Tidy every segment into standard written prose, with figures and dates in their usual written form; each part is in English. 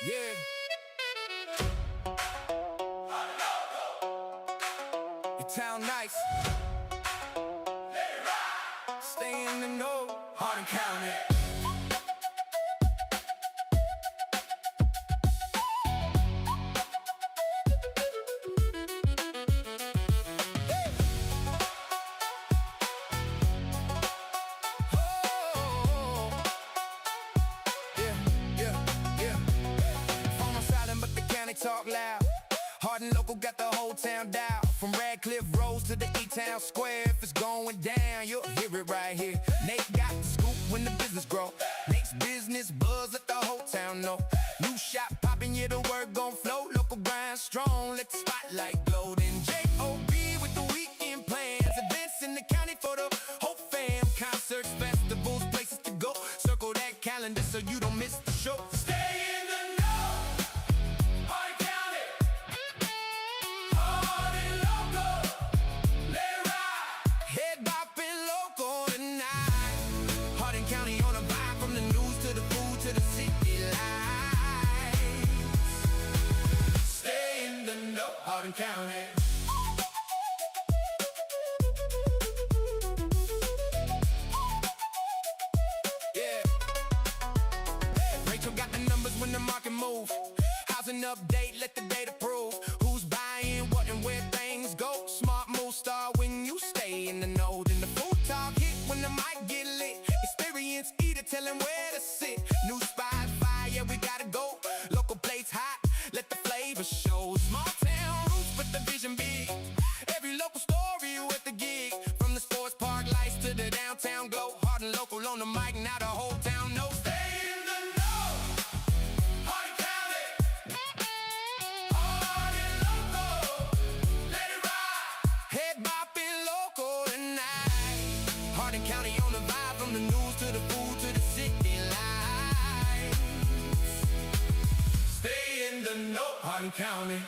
Yeah. Your town nice. Stay in the know. Hardin County. Talk loud. Hardin Local got the whole town down. From Radcliffe Rose to the E-Town Square. If it's going down, you'll hear it right here. Nate got the scoop when the business grow. Nate's business buzz let the whole town know. New shop popping, yeah, the word gon' flow. Local grind strong, let the spotlight glow. Then J.O.B. with the weekend plans. Events in the county for the whole fam. Concerts, festivals, places to go. Circle that calendar so you don't miss the show. Stay in the Hardin County. Yeah. Rachel got the numbers when the market move. Housing update, let the data prove who's buying what and where things go. Smart move start when you stay in the know. Then the food talk hit when the mic get lit. Experience eater, tell them where to sit. New spot fire, yeah, we gotta go. Local plates hot, let the flavor show. Small town roots, but the vision big. Every local story with the gig. From the sports park lights to the downtown glow. Hardin Local on the mic, now the whole town knows. Stay in the know. Hardin County. Hardin Local. Let it ride. Head bopping local tonight. Hardin County on the vibe. From the news to the food to the city lights. Stay in the know. Hardin County.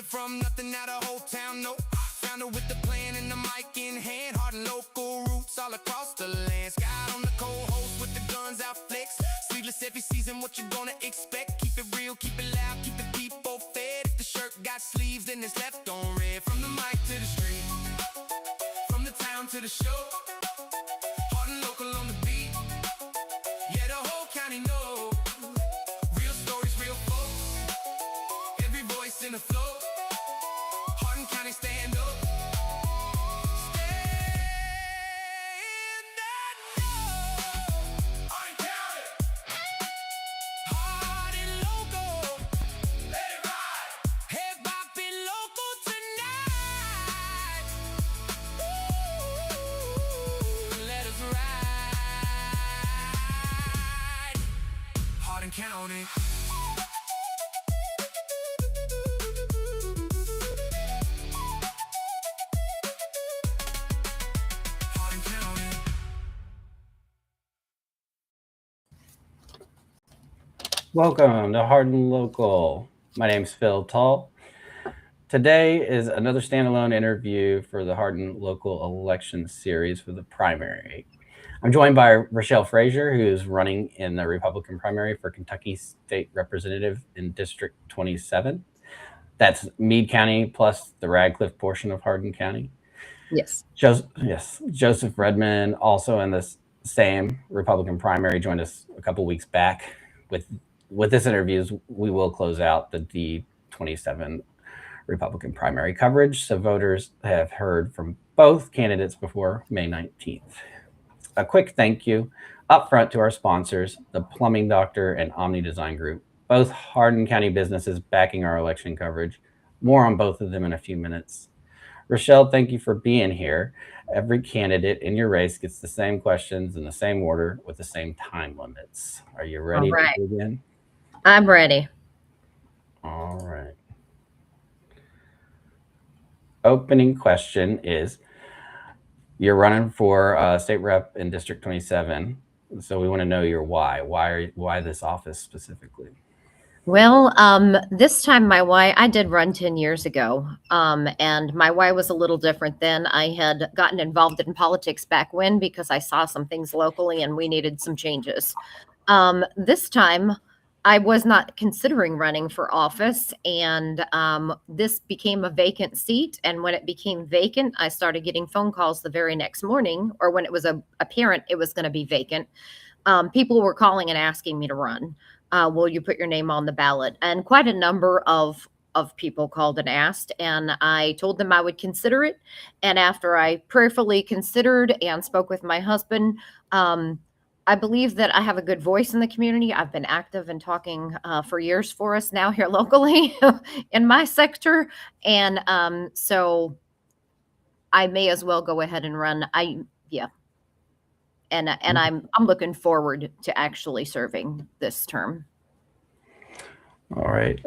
From nothing, now the whole town know. Found her with the plan and the mic in hand. Hardin Local roots all across the land. Sky on the co-host with the guns out flex. Sleeveless every season, what you gonna expect? Keep it real, keep it loud, keep the people fed. If the shirt got sleeves, then it's left on red. From the mic to the street, from the town to the show. Hardin Local on the beat, yeah, the whole county know. Real stories, real folks, every voice in the flow. Hardin County, stand up. Stay in that know. Hardin County. Hardin Local. Let it ride. Head bopping local tonight. Ooh, let us ride. Hardin County. Welcome to Hardin Local. My name's Phil Tall. Today is another standalone interview for the Hardin Local election series for the primary. I'm joined by Rachelle Frazier, who is running in the Republican primary for Kentucky State Representative in District 27. That's Meade County plus the Radcliffe portion of Hardin County. Yes. Joseph Redmond, also in the same Republican primary, joined us a couple weeks back. With this interviews, we will close out the D27 Republican primary coverage, so voters have heard from both candidates before May 19th. A quick thank you up front to our sponsors, the Plumbing Doctor and Omni Design Group, both Hardin County businesses backing our election coverage. More on both of them in a few minutes. Rachelle, thank you for being here. Every candidate in your race gets the same questions in the same order with the same time limits. Are you ready to begin? I'm ready. All right. Opening question is, You're running for state rep in District 27. So we want to know your why. Why this office specifically? Well, this time my why, I did run 10 years ago. And my why was a little different then. I had gotten involved in politics back when because I saw some things locally and we needed some changes. This time I was not considering running for office, and this became a vacant seat. And when it became vacant, I started getting phone calls the very next morning, or when it was apparent it was going to be vacant. People were calling and asking me to run. Will you put your name on the ballot? And quite a number of people called and asked, and I told them I would consider it. And after I prayerfully considered and spoke with my husband, I believe that I have a good voice in the community. I've been active and talking for years for us now here locally in my sector, and so I may as well go ahead and run. And I'm looking forward to actually serving this term. All right.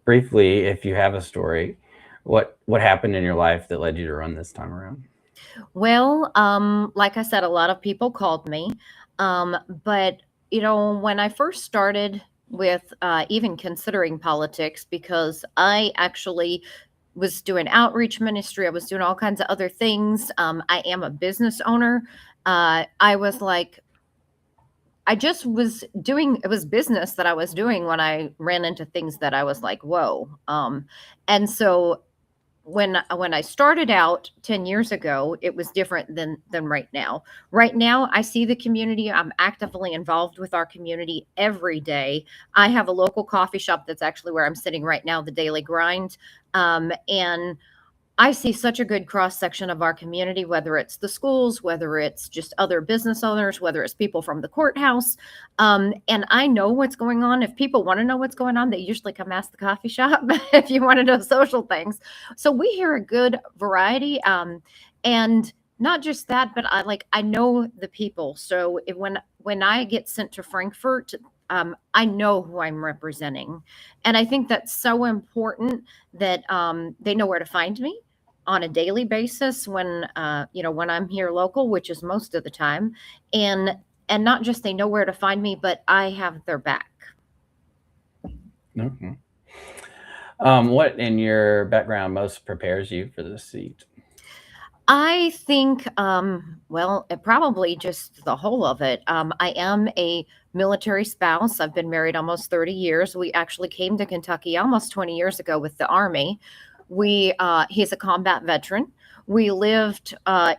Briefly, if you have a story, what happened in your life that led you to run this time around? Well, like I said, a lot of people called me, but when I first started with even considering politics, because I actually was doing outreach ministry, I was doing all kinds of other things. I am a business owner. I was like, I just was doing, it was business that I was doing when I ran into things that I was like, whoa. And so when I started out 10 years ago, it was different than right now. Right now, I see the community. I'm actively involved with our community every day. I have a local coffee shop that's actually where I'm sitting right now, the Daily Grind. And I see such a good cross section of our community, whether it's the schools, whether it's just other business owners, whether it's people from the courthouse. And I know what's going on. If people want to know what's going on, they usually come ask the coffee shop if you want to know social things. So we hear a good variety. And not just that, but I know the people. So when I get sent to Frankfurt, I know who I'm representing. And I think that's so important that they know where to find me on a daily basis when I'm here local, which is most of the time, and not just they know where to find me, but I have their back. Okay. What in your background most prepares you for this seat? I think, probably just the whole of it. I am a military spouse. I've been married almost 30 years. We actually came to Kentucky almost 20 years ago with the Army. He's a combat veteran. We lived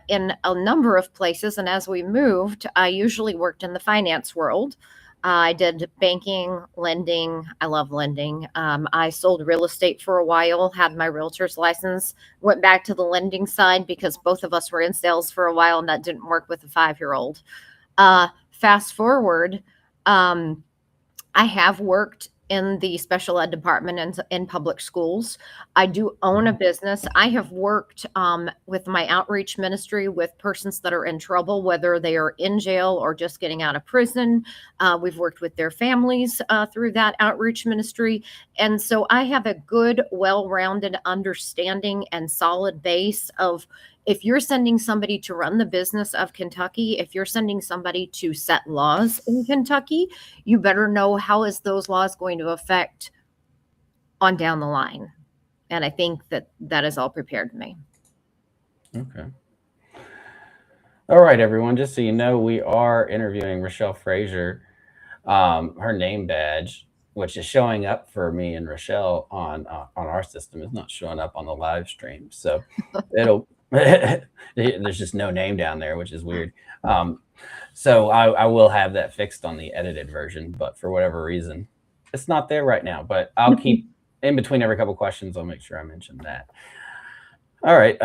in a number of places, and as we moved, I usually worked in the finance world. I did banking, lending. I love lending. I sold real estate for a while, had my realtor's license, went back to the lending side because both of us were in sales for a while, and that didn't work with a 5-year-old. Fast forward, I have worked in the special ed department and in public schools. I do own a business. I have worked with my outreach ministry with persons that are in trouble, whether they are in jail or just getting out of prison. We've worked with their families through that outreach ministry. And so I have a good, well-rounded understanding and solid base of, if you're sending somebody to run the business of Kentucky, if you're sending somebody to set laws in Kentucky, you better know how is those laws going to affect on down the line. And I think that has all prepared me. Okay. All right, everyone. Just so you know, we are interviewing Rachelle Frazier. Her name badge, which is showing up for me and Rachelle on our system, is not showing up on the live stream. So it'll there's just no name down there, which is weird. So I will have that fixed on the edited version, but for whatever reason, it's not there right now. But I'll keep in between every couple questions. I'll make sure I mention that. All right.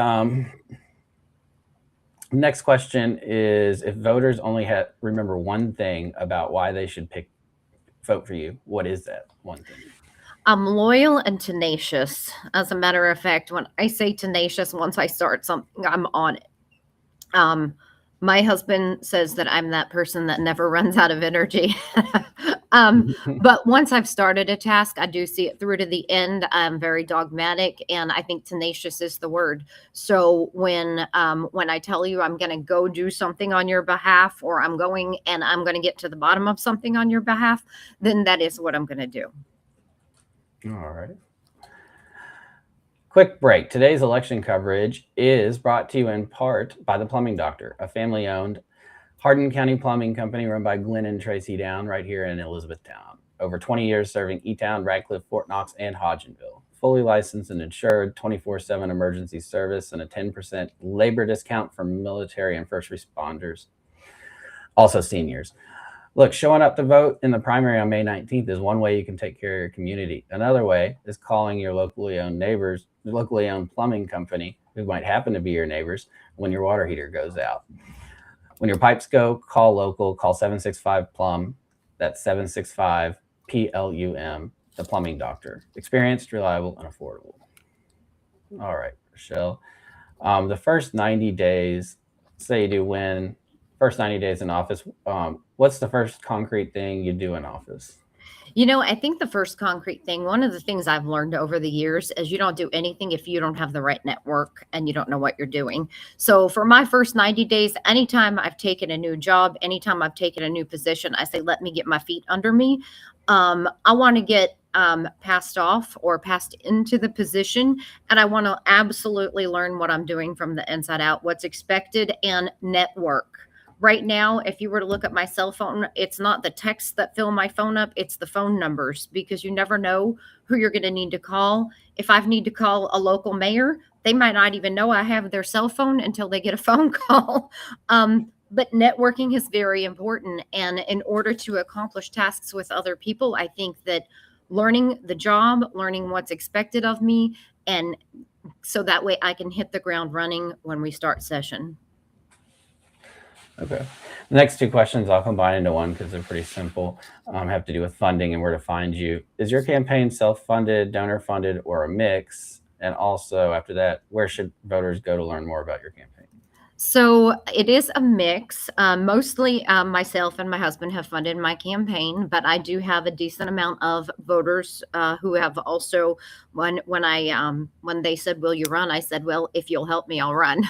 Next question is, if voters only remember one thing about why they should vote for you, what is that one thing? I'm loyal and tenacious. As a matter of fact, when I say tenacious, once I start something, I'm on it. My husband says that I'm that person that never runs out of energy. But once I've started a task, I do see it through to the end. I'm very dogmatic, and I think tenacious is the word. So when I tell you I'm going to go do something on your behalf, or I'm going and I'm going to get to the bottom of something on your behalf, then that is what I'm going to do. All right. Quick break. Today's election coverage is brought to you in part by the Plumbing Doctor, a family-owned Hardin County plumbing company run by Glenn and Tracy Down right here in Elizabethtown. Over 20 years serving E-Town, Radcliffe, Fort Knox, and Hodgenville. Fully licensed and insured, 24/7 emergency service, and a 10% labor discount for military and first responders. Also seniors. Look, showing up to vote in the primary on May 19th is one way you can take care of your community. Another way is calling your locally owned neighbors, locally owned plumbing company, who might happen to be your neighbors, when your water heater goes out. When your pipes go, call local, call 765-PLUM. That's 765-PLUM, the Plumbing Doctor. Experienced, reliable, and affordable. All right, Rachelle. The first 90 days, say you do win, first 90 days in office, what's the first concrete thing you do in office? I think the first concrete thing, one of the things I've learned over the years is you don't do anything if you don't have the right network and you don't know what you're doing. So for my first 90 days, anytime I've taken a new job, anytime I've taken a new position, I say, let me get my feet under me. I want to get passed off or passed into the position, and I want to absolutely learn what I'm doing from the inside out, what's expected, and network. Right now, if you were to look at my cell phone, it's not the texts that fill my phone up, it's the phone numbers, because you never know who you're going to need to call. If I need to call a local mayor, they might not even know I have their cell phone until they get a phone call. But networking is very important. And in order to accomplish tasks with other people, I think that learning the job, learning what's expected of me, and so that way I can hit the ground running when we start session. Okay. The next two questions I'll combine into one because they're pretty simple. Have to do with funding and where to find you. Is your campaign self-funded, donor-funded, or a mix? And also, after that, where should voters go to learn more about your campaign? So it is a mix. Mostly myself and my husband have funded my campaign, but I do have a decent amount of voters who have also, when they said, will you run? I said, well, if you'll help me, I'll run.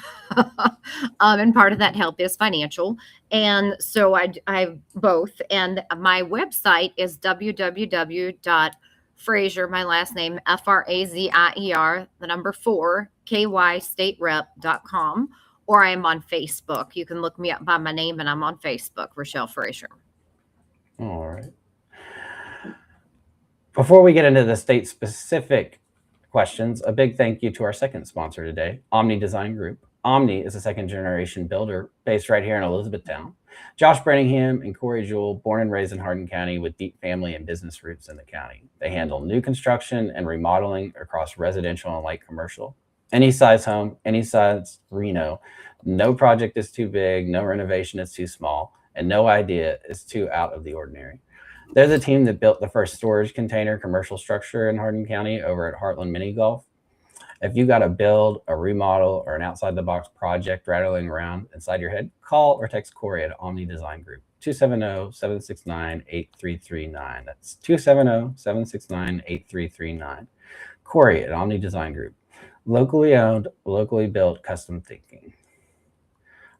And part of that help is financial. And so I both. And my website is www.Frazier, my last name, Frazier, the number 4, KYStateRep.com. Or I am on Facebook. You can look me up by my name, and I'm on Facebook, Rachelle Frazier. All right. Before we get into the state-specific questions, a big thank you to our second sponsor today, Omni Design Group. Omni is a second-generation builder based right here in Elizabethtown. Josh Branningham and Corey Jewell, born and raised in Hardin County with deep family and business roots in the county. They handle new construction and remodeling across residential and light commercial. Any size home, any size reno. No project is too big, no renovation is too small, and no idea is too out of the ordinary. They're the team that built the first storage container commercial structure in Hardin County over at Heartland Mini Golf. If you got a build, a remodel, or an outside-the-box project rattling around inside your head, call or text Corey at Omni Design Group, 270-769-8339. That's 270-769-8339. Corey at Omni Design Group. Locally owned, locally built, custom thinking.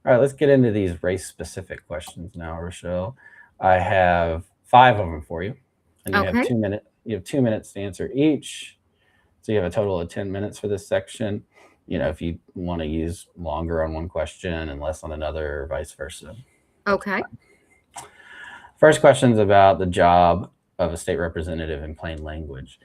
All right, let's get into these race-specific questions now, Rachelle. I have 5 of them for you, and you have 2 minutes. You have 2 minutes to answer each, so you have a total of 10 minutes for this section. If you want to use longer on one question and less on another, or vice versa. Okay. First question is about the job of a state representative in plain language.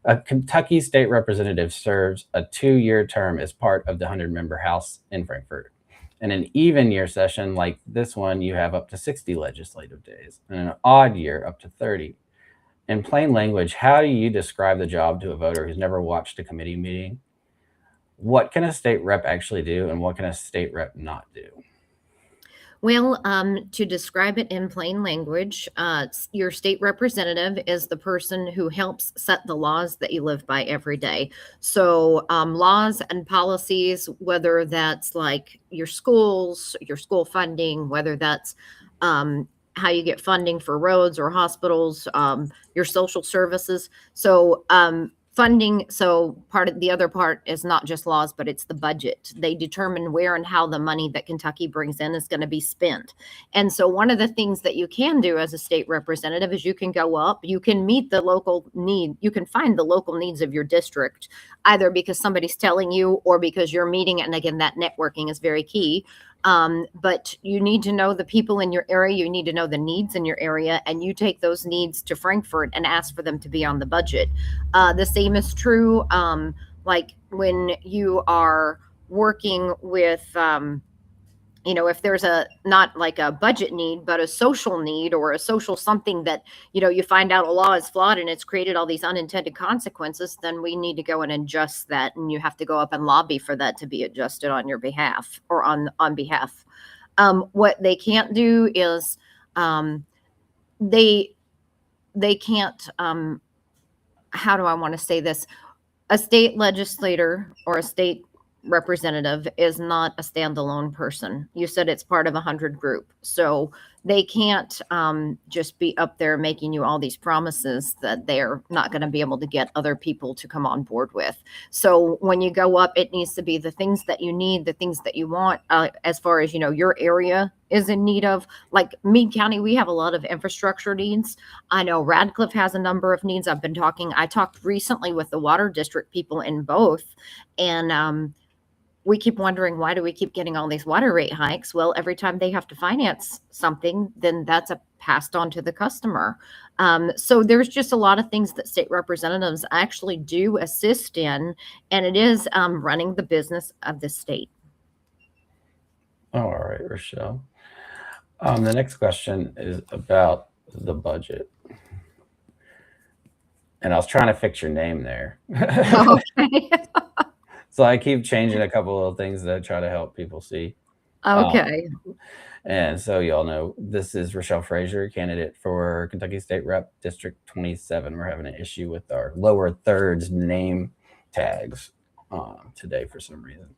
A Kentucky state representative serves a 2-year term as part of the 100-member House in Frankfort. In an even year session like this one, you have up to 60 legislative days, and in an odd year, up to 30. In plain language, how do you describe the job to a voter who's never watched a committee meeting? What can a state rep actually do, and what can a state rep not do? Well, to describe it in plain language, your state representative is the person who helps set the laws that you live by every day. So laws and policies, whether that's like your schools, your school funding, whether that's how you get funding for roads or hospitals, your social services. So funding, so part of the other part is not just laws, but it's the budget. They determine where and how the money that Kentucky brings in is going to be spent. And so one of the things that you can do as a state representative is you can go up, you can meet the local need, you can find the local needs of your district, either because somebody's telling you or because you're meeting it. And again, that networking is very key. But you need to know the people in your area, you need to know the needs in your area, and you take those needs to Frankfurt and ask for them to be on the budget. The same is true, like when you are working with, if there's not like a budget need, but a social need or a social something that, you find out a law is flawed and it's created all these unintended consequences, then we need to go and adjust that. And you have to go up and lobby for that to be adjusted on your behalf or on behalf. What they can't do is they can't, how do I want to say this? A state legislator or a state representative is not a standalone person. You said it's part of a 100 group. So they can't just be up there making you all these promises that they're not going to be able to get other people to come on board with. So when you go up, it needs to be the things that you need, the things that you want, as far as, your area is in need of. Like Meade County, we have a lot of infrastructure needs. I know Radcliffe has a number of needs. I talked recently with the water district people in both, and we keep wondering, why do we keep getting all these water rate hikes? Well, every time they have to finance something, then that's passed on to the customer. So there's just a lot of things that state representatives actually do assist in, and it is running the business of the state. All right, Rachelle. The next question is about the budget. And I was trying to fix your name there. Okay. So I keep changing a couple of things that try to help people see. Okay. And so y'all know, this is Rachelle Frazier, candidate for Kentucky State Rep District 27. We're having an issue with our lower thirds name tags today for some reason.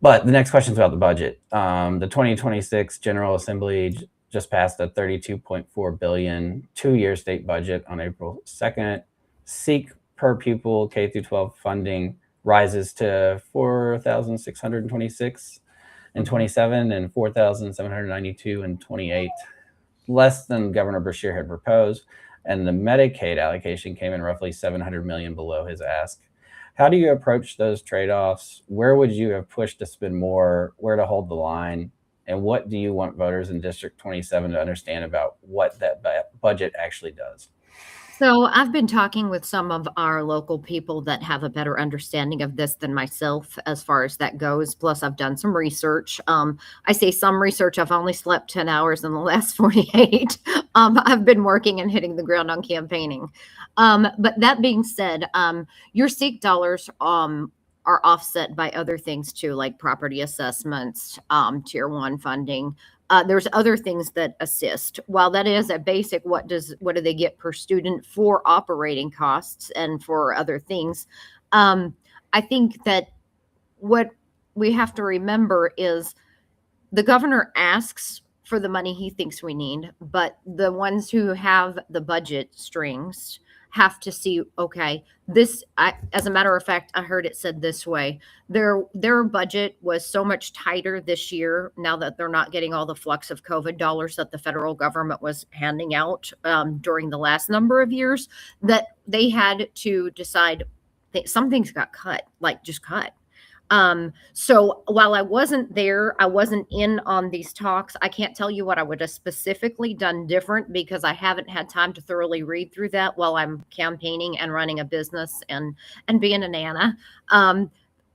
But the next question is about the budget. The 2026 General Assembly just passed a $32.4 billion two-year state budget on April 2nd. SEEK per pupil K through 12 funding rises to $4,626 in 27 and $4,792 in 28, less than Governor Beshear had proposed, and the Medicaid allocation came in roughly $700 million below his ask. How do you approach those trade-offs? Where would you have pushed to spend more? Where to hold the line? And what do you want voters in District 27 to understand about what that budget actually does? So I've been talking with some of our local people that have a better understanding of this than myself as far as that goes. Plus, I've done some research. I say some research. I've only slept 10 hours in the last 48. I've been working and hitting the ground on campaigning. But that being said, your SEEK dollars are offset by other things too, like property assessments, tier 1 funding. There's other things that assist. While that is a basic, what do they get per student for operating costs and for other things? I think that what we have to remember is the governor asks for the money he thinks we need, but the ones who have the budget strings have to see, okay, as a matter of fact, I heard it said this way, their budget was so much tighter this year now that they're not getting all the flux of COVID dollars that the federal government was handing out during the last number of years, that they had to decide that some things got cut, like just cut. So while I wasn't there, I wasn't in on these talks. I can't tell you what I would have specifically done different because I haven't had time to thoroughly read through that while I'm campaigning and running a business and being a nana.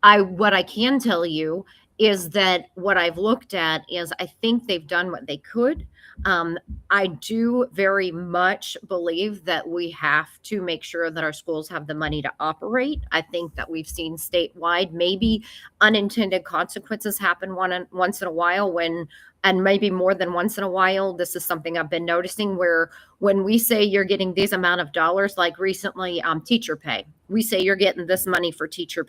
What I can tell you is that what I've looked at is I think they've done what they could. I do very much believe that we have to make sure that our schools have the money to operate. I think that we've seen statewide maybe unintended consequences happen once in a while when and maybe more than once in a while, this is something I've been noticing where when we say you're getting these amount of dollars, like recently, teacher pay, we say you're getting this money for teacher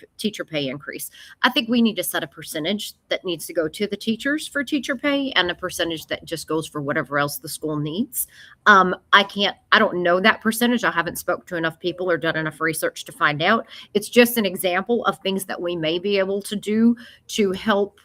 pay increase. I think we need to set a percentage that needs to go to the teachers for teacher pay and a percentage that just goes for whatever else the school needs. I don't know that percentage. I haven't spoke to enough people or done enough research to find out. It's just an example of things that we may be able to do to help,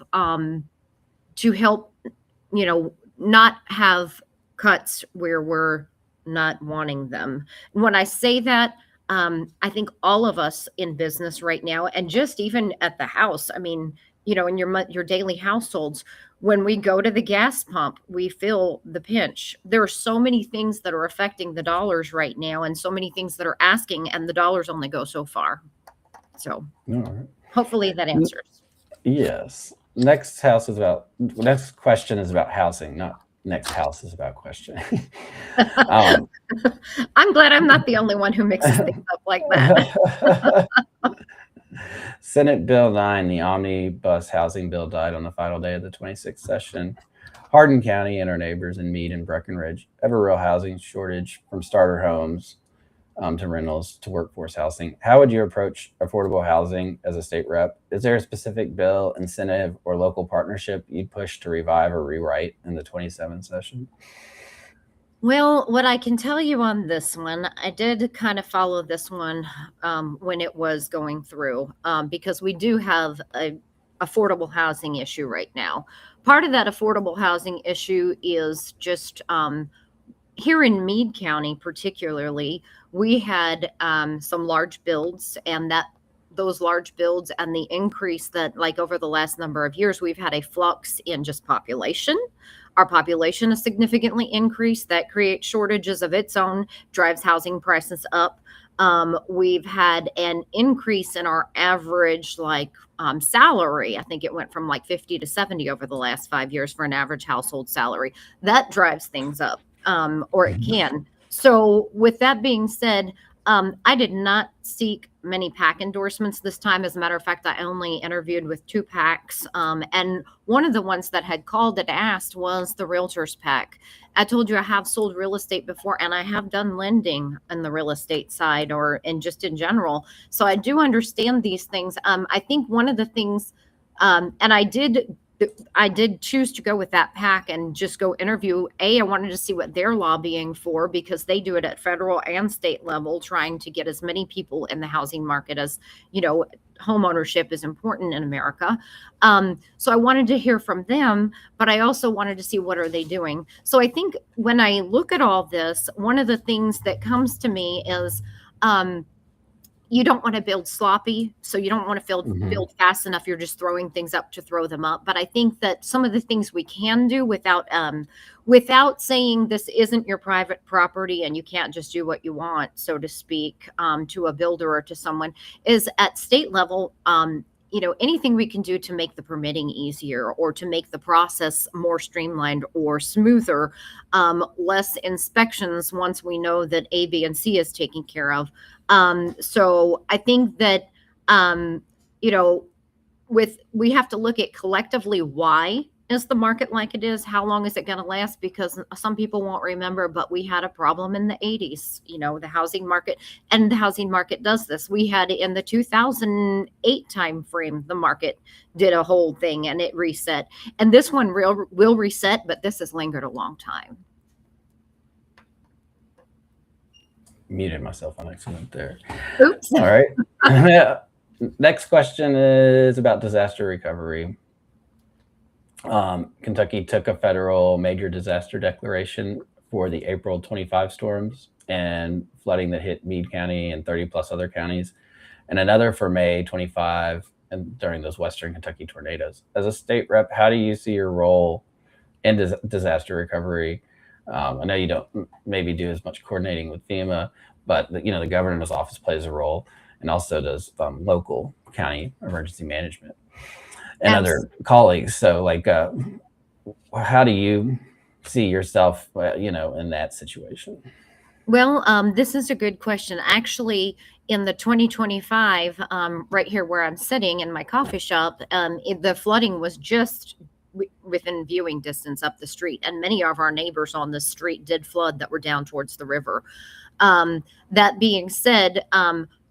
not have cuts where we're not wanting them. And when I say that, I think all of us in business right now, and just even at the house, I mean, in your daily households, when we go to the gas pump, we feel the pinch. There are so many things that are affecting the dollars right now, and so many things that are asking, and the dollars only go so far. So All right. hopefully that answers. Yes. Next question is about housing, not next house is about question. um, I'm glad I'm not the only one who mixes things up like that. Senate Bill 9, the omnibus housing bill, died on the final day of the 26th session. Hardin County and our neighbors in Meade and Breckenridge have a real housing shortage, from starter homes to rentals to workforce housing. How would you approach affordable housing as a state rep? Is there a specific bill, incentive, or local partnership you'd push to revive or rewrite in the 27th session? Well, what I can tell you on this one, I did kind of follow this one when it was going through, because we do have a affordable housing issue right now. Part of that affordable housing issue is just here in Meade County, particularly, we had some large builds, and those large builds and the increase that, like, over the last number of years, we've had a flux in just population. Our population has significantly increased. That creates shortages of its own, drives housing prices up. We've had an increase in our average salary. I think it went from like 50 to 70 over the last 5 years for an average household salary. That drives things up, or it can. So with that being said, I did not seek many PAC endorsements this time. As a matter of fact, I only interviewed with 2 PACs. And one of the ones that had called and asked was the Realtors PAC. I told you I have sold real estate before, and I have done lending on the real estate side and just in general. So I do understand these things. I think one of the things, and I did choose to go with that PAC and just go interview. I wanted to see what they're lobbying for, because they do it at federal and state level, trying to get as many people in the housing market as, home ownership is important in America. So I wanted to hear from them, but I also wanted to see what are they doing. So I think when I look at all this, one of the things that comes to me is, you don't want to build sloppy, so you don't want to build fast enough. You're just throwing things up to throw them up. But I think that some of the things we can do without saying this isn't your private property and you can't just do what you want, so to speak, to a builder or to someone, is at state level. Anything we can do to make the permitting easier, or to make the process more streamlined or smoother, less inspections once we know that A, B, and C is taken care of. So I think that, we have to look at collectively, why is the market like it is? How long is it going to last? Because some people won't remember, but we had a problem in the 80s, the housing market, and the housing market does this. We had in the 2008 timeframe, the market did a whole thing and it reset. And this one will reset, but this has lingered a long time. Muted myself on accident there. Oops. All right. Next question is about disaster recovery. Kentucky took a federal major disaster declaration for the April 25 storms and flooding that hit Meade County and 30 plus other counties, and another for May 25 and during those Western Kentucky tornadoes. As a state rep, how do you see your role in disaster recovery? I know you don't maybe do as much coordinating with FEMA, but the governor's office plays a role, and also does local county emergency management and other colleagues. So how do you see yourself, in that situation? Well, this is a good question. Actually, in the 2025, right here where I'm sitting in my coffee shop, the flooding was just within viewing distance up the street. And many of our neighbors on the street did flood that were down towards the river. That being said,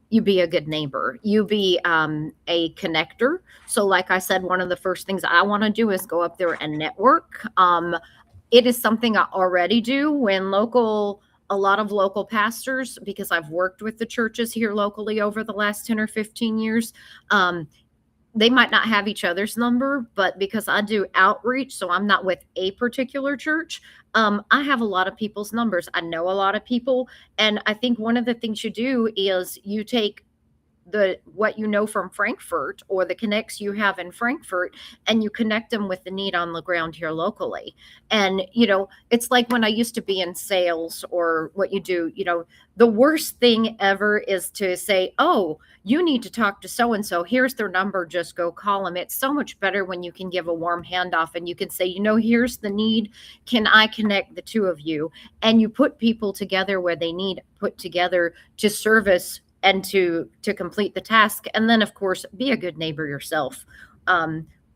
you be a good neighbor. You be a connector. So, like I said, one of the first things I want to do is go up there and network. It is something I already do when a lot of local pastors, because I've worked with the churches here locally over the last 10 or 15 years. They might not have each other's number, but because I do outreach, so I'm not with a particular church, I have a lot of people's numbers. I know a lot of people. And I think one of the things you do is you take what you know from Frankfurt or the connects you have in Frankfurt, and you connect them with the need on the ground here locally. And it's like when I used to be in sales or what you do, the worst thing ever is to say, oh, you need to talk to so and so, here's their number, just go call them. It's so much better when you can give a warm handoff and you can say, here's the need, can I connect the two of you? And you put people together where they need put together to service and to complete the task. And then, of course, be a good neighbor yourself.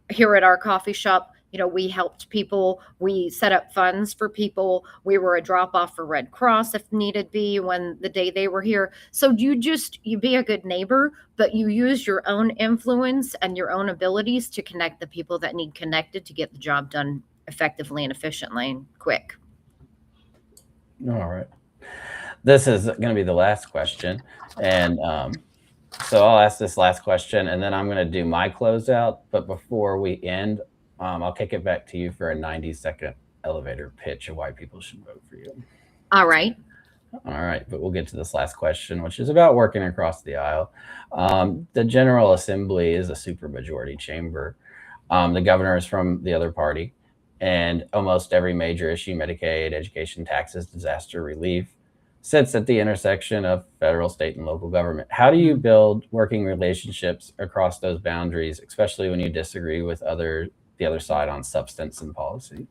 Here at our coffee shop, we helped people. We set up funds for people. We were a drop off for Red Cross if needed be when the day they were here. So you be a good neighbor, but you use your own influence and your own abilities to connect the people that need connected to get the job done effectively and efficiently and quick. All right. This is going to be the last question. And so I'll ask this last question, and then I'm going to do my closeout. But before we end, I'll kick it back to you for a 90-second elevator pitch of why people should vote for you. All right. All right. But we'll get to this last question, which is about working across the aisle. The General Assembly is a supermajority chamber. The governor is from the other party. And almost every major issue, Medicaid, education, taxes, disaster relief, sits at the intersection of federal, state, and local government. How do you build working relationships across those boundaries, especially when you disagree with the other side on substance and policy?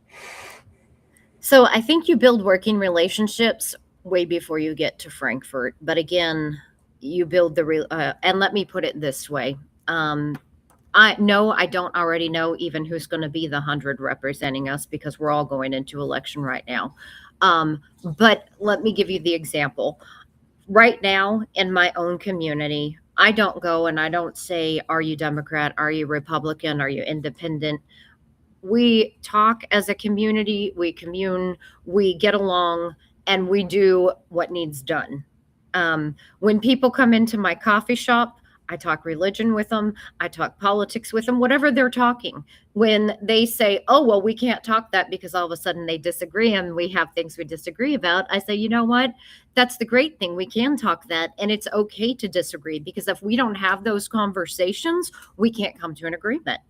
So I think you build working relationships way before you get to Frankfurt. But again, you build and let me put it this way. I don't already know even who's going to be the 100 representing us, because we're all going into election right now. But let me give you the example. Right now in my own community, I don't go and I don't say, are you Democrat? Are you Republican? Are you independent? We talk as a community, we commune, we get along, and we do what needs done. When people come into my coffee shop, I talk religion with them. I talk politics with them, whatever they're talking. When they say, oh, well, we can't talk that because all of a sudden they disagree and we have things we disagree about, I say, you know what? That's the great thing. We can talk that, and it's okay to disagree, because if we don't have those conversations, we can't come to an agreement.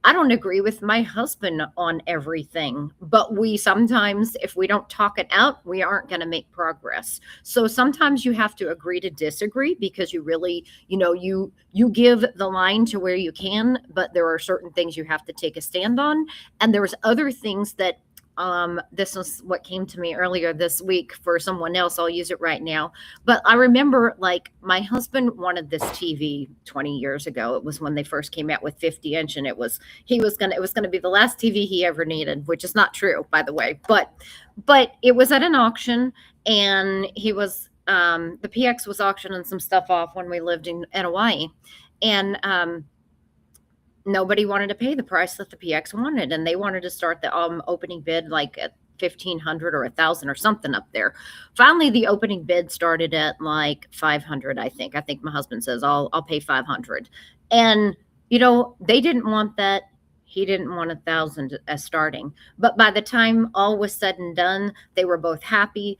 I don't agree with my husband on everything, but we sometimes, if we don't talk it out, we aren't going to make progress. So sometimes you have to agree to disagree, because you really, you give the line to where you can, but there are certain things you have to take a stand on. And there's other things that this was what came to me earlier this week for someone else. I'll use it right now. But I remember, like, my husband wanted this TV 20 years ago. It was when they first came out with 50-inch, and it was going to be the last TV he ever needed, which is not true, by the way. But it was at an auction, and he was the PX was auctioning some stuff off when we lived in Hawaii, and nobody wanted to pay the price that the PX wanted, and they wanted to start the opening bid like at $1,500 or $1,000 or something up there. Finally, the opening bid started at like $500. I think my husband says I'll pay $500, and they didn't want that. He didn't want $1,000 as starting. But by the time all was said and done, they were both happy.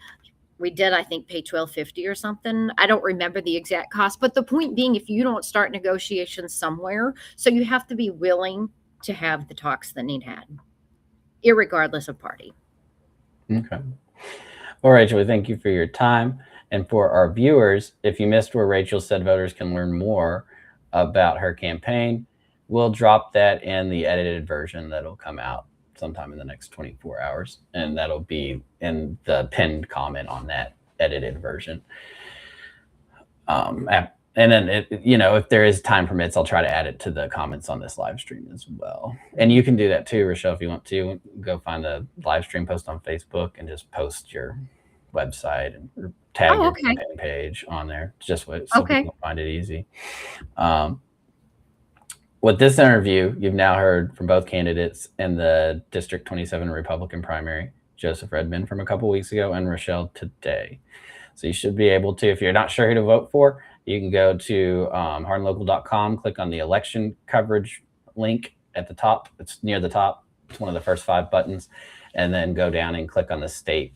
We did, I think, pay $1,250 or something. I don't remember the exact cost. But the point being, if you don't start negotiations somewhere, so you have to be willing to have the talks that need had, irregardless of party. Okay. Well, Rachel, thank you for your time. And for our viewers, if you missed where Rachel said voters can learn more about her campaign, we'll drop that in the edited version that'll come out sometime in the next 24 hours. And that'll be in the pinned comment on that edited version. And then, if there is time permits, I'll try to add it to the comments on this live stream as well. And you can do that too, Rachelle, if you want to. Go find the live stream, post on Facebook, and just post your website and tag your campaign page on there, just so people find it easy. With this interview, you've now heard from both candidates in the District 27 Republican primary, Joseph Redmond from a couple weeks ago and Rachelle today. So you should be able to, if you're not sure who to vote for, you can go to hardinlocal.com, click on the election coverage link at the top. It's near the top. It's one of the first 5 buttons. And then go down and click on the state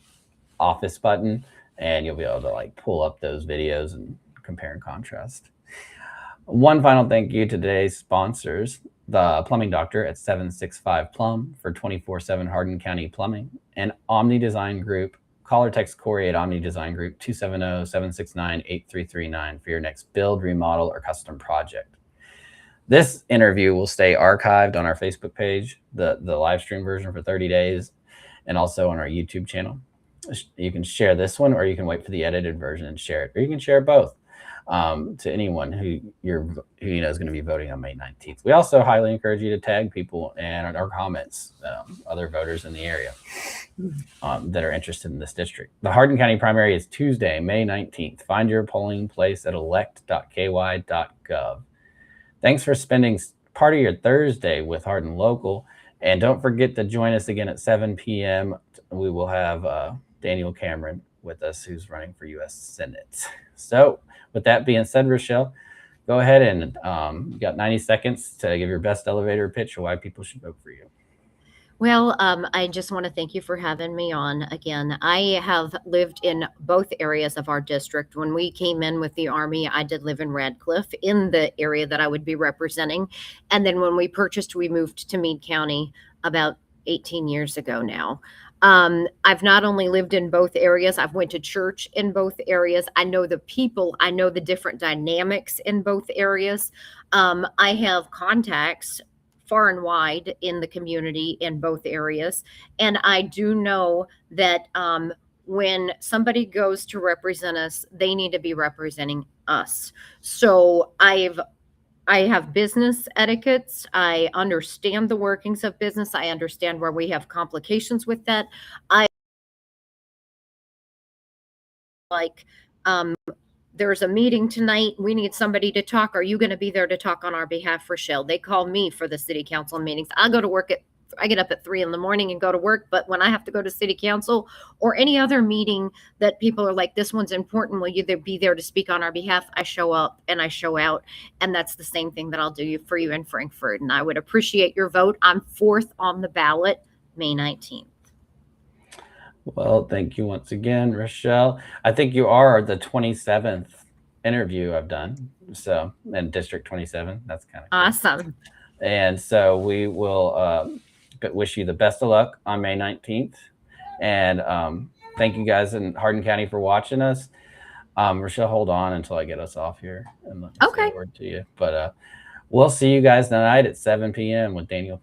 office button, and you'll be able to pull up those videos and compare and contrast. One final thank you to today's sponsors, the Plumbing Doctor at 765 Plum for 24/7 Hardin County Plumbing, and Omni Design Group. Call or text Corey at Omni Design Group 270-769-8339 for your next build, remodel, or custom project. This interview will stay archived on our Facebook page, the live stream version for 30 days, and also on our YouTube channel. You can share this one, or you can wait for the edited version and share it, or you can share both to anyone who you know is going to be voting on May 19th. We also highly encourage you to tag people and our comments, other voters in the area that are interested in this district. The Hardin County primary is Tuesday, May 19th. Find your polling place at elect.ky.gov. Thanks for spending part of your Thursday with Hardin Local. And don't forget to join us again at 7 p.m. We will have Daniel Cameron with us, who's running for U.S. Senate. So with that being said, Rachelle, go ahead and you got 90 seconds to give your best elevator pitch or why people should vote for you. Well, I just want to thank you for having me on again. I have lived in both areas of our district. When we came in with the Army, I did live in Radcliffe in the area that I would be representing. And then when we purchased, we moved to Meade County about 18 years ago now. I've not only lived in both areas, I've went to church in both areas. I know the people, I know the different dynamics in both areas. I have contacts far and wide in the community in both areas. And I do know that when somebody goes to represent us, they need to be representing us. So I have business etiquettes. I understand the workings of business. I understand where we have complications with that. There's a meeting tonight. We need somebody to talk. Are you going to be there to talk on our behalf, Rachelle? They call me for the city council meetings. I get up at 3 in the morning and go to work. But when I have to go to city council or any other meeting that people are like, this one's important, will you be there to speak on our behalf? I show up and I show out. And that's the same thing that I'll do for you in Frankfort. And I would appreciate your vote. I'm 4th on the ballot, May 19th. Well, thank you once again, Rachelle. I think you are the 27th interview I've done. So, in District 27, that's kind of cool. Awesome. And so we will wish you the best of luck on May 19th. And thank you guys in Hardin County for watching us. Rachelle, hold on until I get us off here and let me say a word to you. But we'll see you guys tonight at 7 p.m. with Daniel Cameron.